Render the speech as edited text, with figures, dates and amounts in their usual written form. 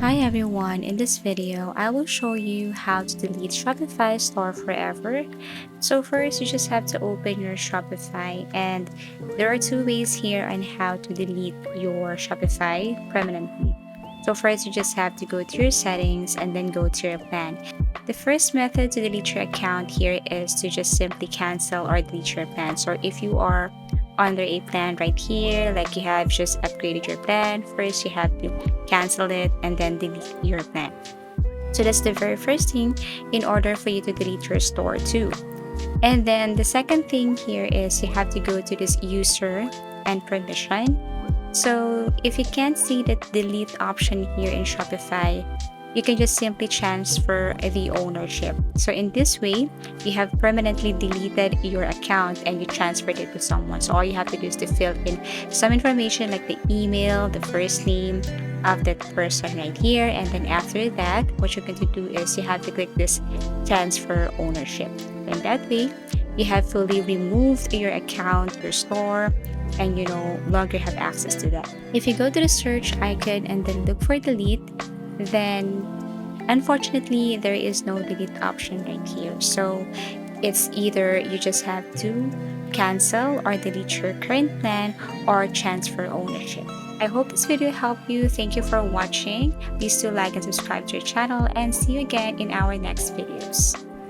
Hi everyone, in this video, I will show you how to delete Shopify store forever. So first, you just have to open your Shopify and there are two ways here on how to delete your Shopify permanently. So first, you just have to go to your settings and then go to your plan. The first method to delete your account here is to just simply cancel or delete your plan. So if you are under a plan right here, like you have just upgraded your plan, first you have to cancel it and then delete your plan. So that's the very first thing in order for you to delete your store too. And then the second thing here is you have to go to this user and permission. So if you can't see the delete option here in Shopify, you can just simply transfer the ownership. So in this way, you have permanently deleted your account and you transferred it to someone. So all you have to do is to fill in some information like the email, the first name of that person right here. And then after that, what you're going to do is you have to click this transfer ownership. And that way, you have fully removed your account, your store, and you no longer have access to that. If you go to the search icon and then look for delete, then unfortunately there is no delete option right here. So it's either you just have to cancel or delete your current plan or transfer ownership. I hope this video helped you. Thank you for watching. Please do like and subscribe to our channel and see you again in our next videos.